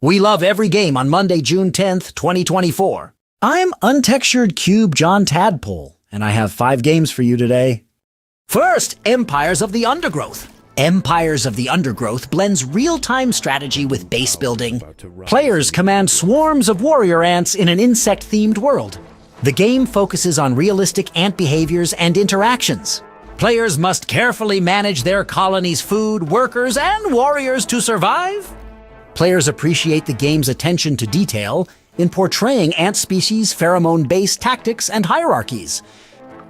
We love every game on Monday, June 10th, 2024. I'm Untextured Cube John Tadpole, and I have 5 games for you today. First, Empires of the Undergrowth. Empires of the Undergrowth blends real-time strategy with base building. Players command swarms of warrior ants in an insect-themed world. The game focuses on realistic ant behaviors and interactions. Players must carefully manage their colony's food, workers, and warriors to survive. Players appreciate the game's attention to detail in portraying ant species' pheromone-based tactics and hierarchies.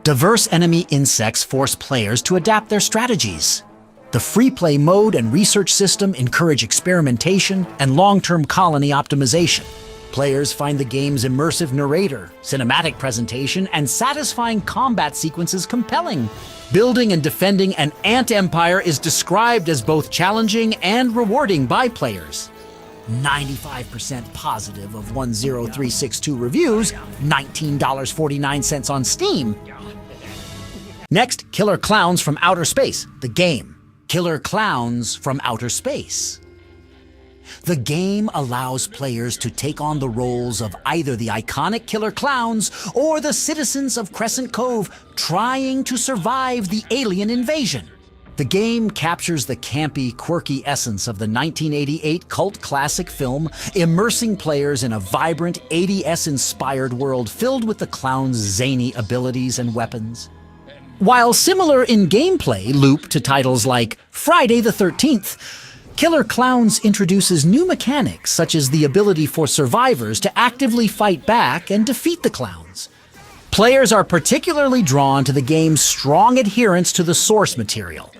Diverse enemy insects force players to adapt their strategies. The free play mode and research system encourage experimentation and long-term colony optimization. Players find the game's immersive narrator, cinematic presentation, and satisfying combat sequences compelling. Building and defending an ant empire is described as both challenging and rewarding by players. 95% positive of 10362 reviews, $19.49 on Steam. Next, Killer Klowns from Outer Space, the game. Killer Klowns from Outer Space. The game allows players to take on the roles of either the iconic Killer Klowns or the citizens of Crescent Cove trying to survive the alien invasion. The game captures the campy, quirky essence of the 1988 cult classic film, immersing players in a vibrant, 80s-inspired world filled with the clowns' zany abilities and weapons. While similar in gameplay loop to titles like Friday the 13th, Killer Klowns introduces new mechanics such as the ability for survivors to actively fight back and defeat the clowns. Players are particularly drawn to the game's strong adherence to the source material,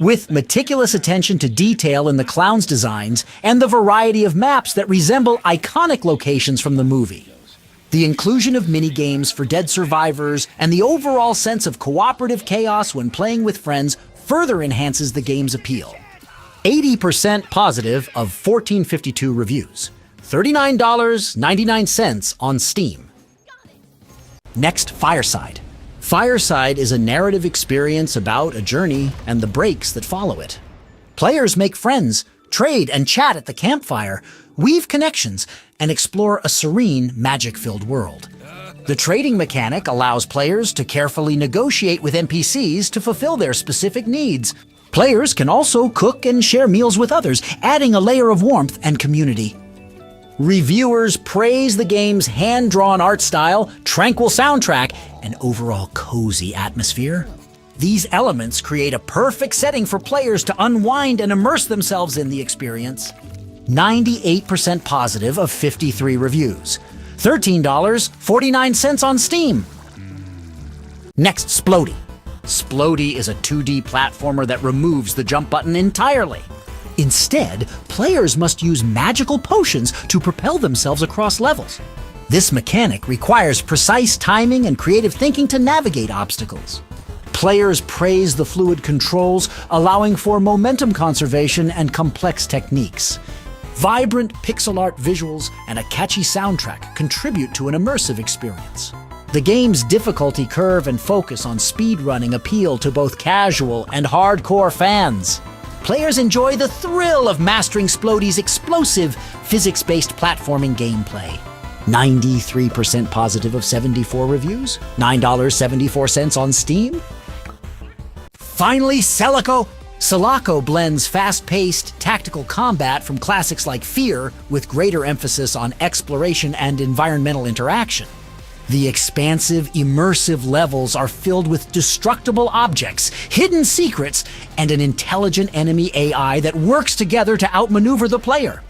with meticulous attention to detail in the clowns' designs and the variety of maps that resemble iconic locations from the movie. The inclusion of mini-games for dead survivors and the overall sense of cooperative chaos when playing with friends further enhances the game's appeal. 80% positive of 1452 reviews, $39.99 on Steam. Next, Fireside. Fireside is a narrative experience about a journey and the breaks that follow it. Players make friends, trade and chat at the campfire, weave connections, and explore a serene, magic-filled world. The trading mechanic allows players to carefully negotiate with NPCs to fulfill their specific needs. Players can also cook and share meals with others, adding a layer of warmth and community. Reviewers praise the game's hand-drawn art style, tranquil soundtrack, and overall cozy atmosphere. These elements create a perfect setting for players to unwind and immerse themselves in the experience. 98% positive of 53 reviews, $13.49 on Steam. Next, Splodey. Splodey is a 2D platformer that removes the jump button entirely. Instead, players must use magical potions to propel themselves across levels. This mechanic requires precise timing and creative thinking to navigate obstacles. Players praise the fluid controls, allowing for momentum conservation and complex techniques. Vibrant pixel art visuals and a catchy soundtrack contribute to an immersive experience. The game's difficulty curve and focus on speedrunning appeal to both casual and hardcore fans. Players enjoy the thrill of mastering Splodey's explosive, physics-based platforming gameplay. 93% positive of 74 reviews, $9.74 on Steam. Finally, Selaco. Selaco blends fast-paced, tactical combat from classics like Fear with greater emphasis on exploration and environmental interaction. The expansive, immersive levels are filled with destructible objects, hidden secrets, and an intelligent enemy AI that works together to outmaneuver the player.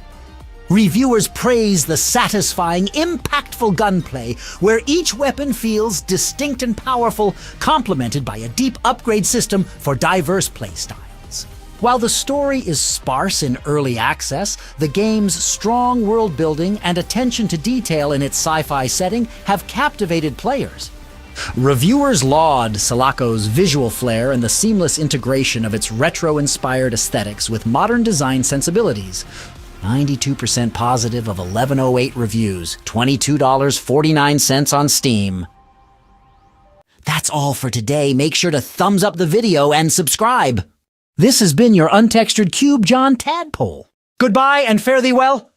Reviewers praise the satisfying, impactful gunplay, where each weapon feels distinct and powerful, complemented by a deep upgrade system for diverse playstyles. While the story is sparse in early access, the game's strong world building and attention to detail in its sci-fi setting have captivated players. Reviewers laud Selaco's visual flair and the seamless integration of its retro-inspired aesthetics with modern design sensibilities. 92% positive of 1108 reviews, $22.49 on Steam. That's all for today. Make sure to thumbs up the video and subscribe. This has been your Untextured Cube John Tadpole. Goodbye and fare thee well.